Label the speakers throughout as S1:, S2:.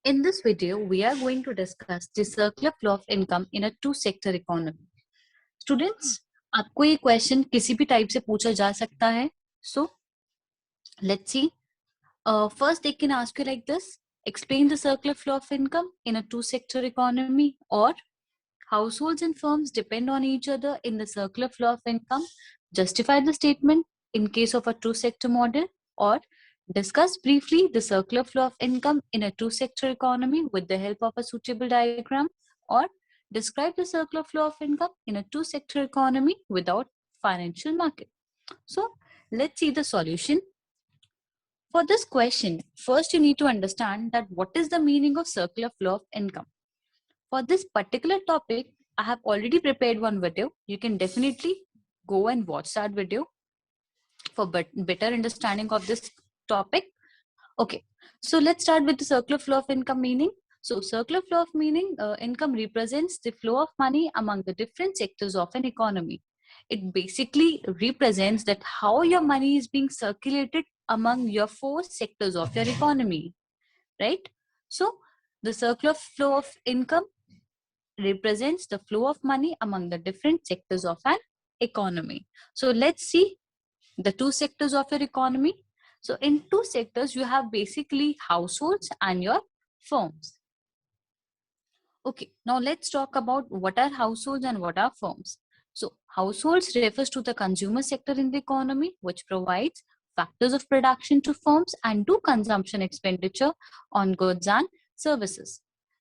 S1: In this video, we are going to discuss the circular flow of income in a two-sector economy. Students, आपको ये question किसी भी type से पूछा जा सकता है. So, let's see. First, they can ask you like this: explain the circular flow of income in a two-sector economy, or households and firms depend on each other in the circular flow of income. Justify the statement in case of a two-sector model, or discuss briefly the circular flow of income in a two-sector economy with the help of a suitable diagram, or describe the circular flow of income in a two-sector economy without financial market. So let's see the solution. For this question, first you need to understand that what is the meaning of circular flow of income. For this particular topic, I have already prepared one video. You can definitely go and watch that video for better understanding of this topic. Okay, so let's start with the circular flow of income meaning. So circular flow of income represents the flow of money among the different sectors of an economy. It basically represents that how your money is being circulated among your four sectors of your economy, right? So the circular flow of income represents the flow of money among the different sectors of an economy. So let's see the two sectors of your economy. So in two sectors, you have basically households and your firms. Okay, now let's talk about what are households and what are firms. So households refers to the consumer sector in the economy, which provides factors of production to firms and do consumption expenditure on goods and services,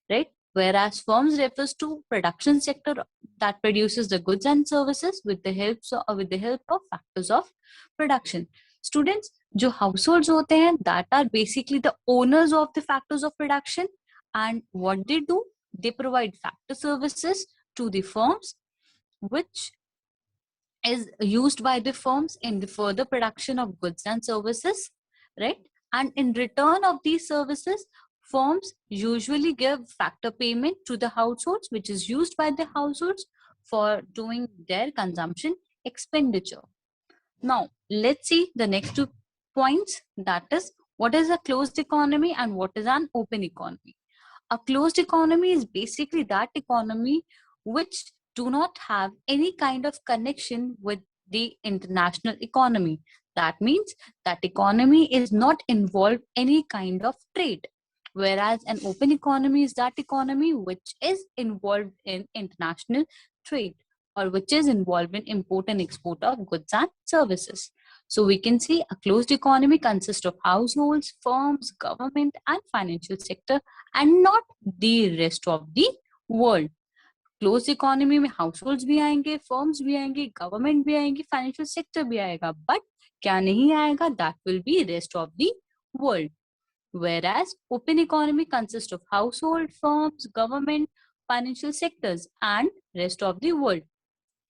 S1: right? Whereas firms refers to production sector that produces the goods and services with the help of factors of production. Students, जो households होते हैं, that are basically the owners of the factors of production, and what they do, they provide factor services to the firms, which is used by the firms in the further production of goods and services, right? And in return of these services, firms usually give factor payment to the households, which is used by the households for doing their consumption expenditure. Now, let's see the next 2 points. That is, what is a closed economy and what is an open economy? A closed economy is basically that economy which do not have any kind of connection with the international economy. That means that economy is not involved any kind of trade. Whereas an open economy is that economy which is involved in international trade, or which is involved in import and export of goods and services. So we can see a closed economy consists of households, firms, government, and financial sector, and not the rest of the world. Close economy में households भी आएंगे, firms भी आएंगे, government भी आएंगे, financial sector भी आएगा, but क्या नहीं आएगा, that will be rest of the world. Whereas open economy consists of household, firms, government, financial sectors, and rest of the world.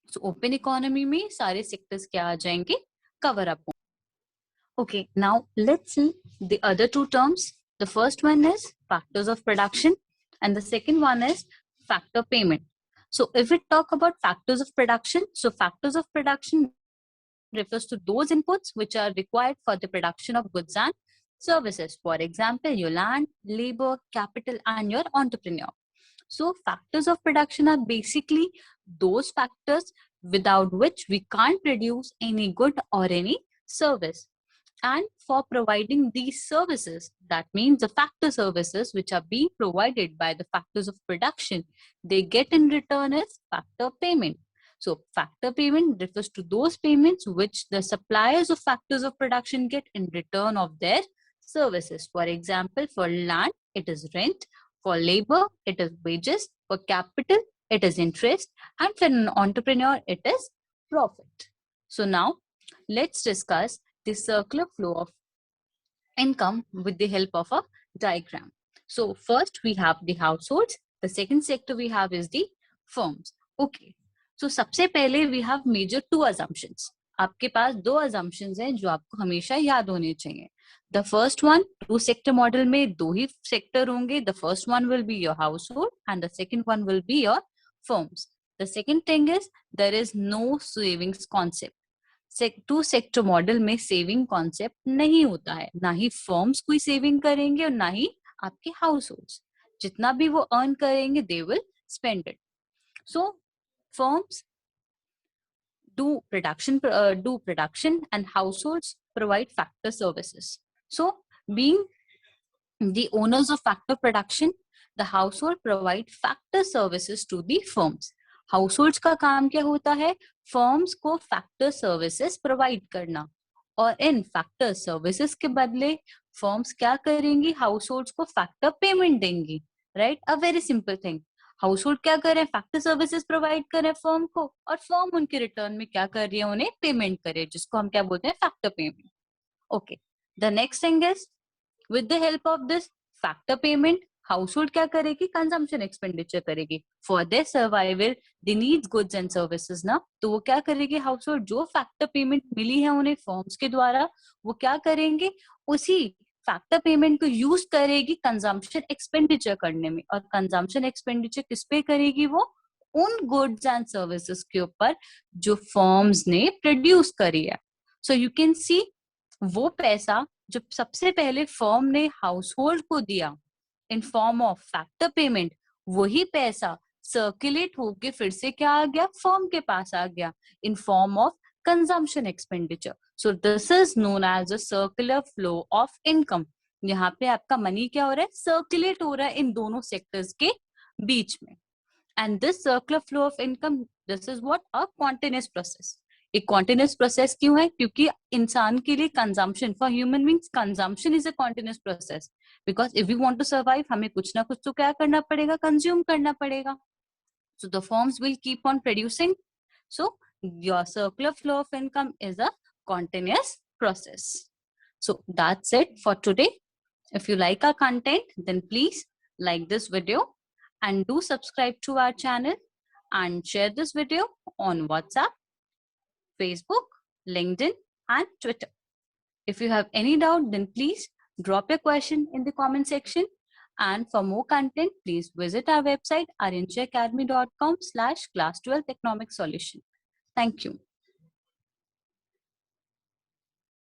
S1: So open economy में सारे sectors क्या आ जाएंगे, cover up. Okay, now let's see the other two terms. The first one is factors of production, and the second one is factor payment. So if we talk about factors of production, so factors of production refers to those inputs which are required for the production of goods and services. For example, your land, labor, capital, and your entrepreneur. So factors of production are basically those factors without which we can't produce any good or any service. And for providing these services, that means the factor services which are being provided by the factors of production, they get in return as factor payment. So factor payment refers to those payments which the suppliers of factors of production get in return of their services. For example, for land, it is rent. For labor, it is wages. For capital, it is interest. And for an entrepreneur, it is profit. So now let's discuss the circular flow of income with the help of a diagram. So first we have the households. The second sector we have is the firms. Okay. So सबसे पहले we have major two assumptions. आपके पास दो assumptions हैं जो आपको हमेशा याद होने चाहिए. The first one, two sector model में दो ही sector होंगे. The first one will be your household and the second one will be your firms. The second thing is there is no savings concept. Two sector model में saving concept नहीं होता है, ना ही firms कोई saving करेंगे और ना ही आपके हाउस होल्ड्स, जितना भी वो अर्न करेंगे they will spend it. So firms do production and households provide factor services. So being the owners of factor production, the household provide factor services to the firms. Households का काम क्या होता है? Firms को factor services provide करना, और इन factor services के बदले firms क्या करेंगी? Households को factor payment देंगी. Right? A very simple thing. Household क्या कर रहे हैं? फैक्टर सर्विसेज प्रोवाइड कर रहे हैं फर्म को, और फर्म उनके रिटर्न में क्या कर रही है? उन्हें पेमेंट कर रही है, जिसको हम क्या बोलते हैं? Factor payment. Okay, the next thing is with the help of this factor payment, household क्या करेगी? कंजम्पशन एक्सपेंडिचर करेगी. For their survival they need goods and services ना, तो वो क्या करेगी? हाउसहोल्ड जो फैक्टर पेमेंट मिली है उन्हें फर्म्स के द्वारा, वो क्या करेंगे? उसी फैक्टर पेमेंट को यूज करेगी कंजम्पशन एक्सपेंडिचर करने में. और कंजम्पशन एक्सपेंडिचर किस पे करेगी? वो उन गुड्स एंड सर्विसेज के ऊपर जो फर्म्स ने प्रोड्यूस करी है. सो यू कैन सी, वो पैसा जो सबसे पहले फर्म ने हाउसहोल्ड को दिया इन फॉर्म ऑफ फैक्टर पेमेंट, वही पैसा सर्कुलेट होके फिर से क्या आ गया? फर्म के पास आ गया in form of consumption expenditure. So this is known as a circular flow of income. यहाँ पे आपका मनी क्या हो रहा है? सर्कुलेट हो रहा है इन दोनों सेक्टर्स के बीच में. And this circular flow of income, this is what? A continuous process. एक कॉन्टिन्यूअस प्रोसेस क्यों है? क्योंकि इंसान के लिए consumption, for human beings consumption is a continuous process, because if we want to survive, हमें कुछ ना कुछ तो क्या करना पड़ेगा? कंज्यूम करना पड़ेगा. So the firms will keep on producing. So your circular flow of income is a continuous process. So that's it for today. If you like our content, then please like this video and do subscribe to our channel and share this video on WhatsApp, Facebook, LinkedIn, and Twitter. If you have any doubt, then please drop your question in the comment section. And for more content, please visit our website, aryanshacademy.com/class12 economic solution. Thank you.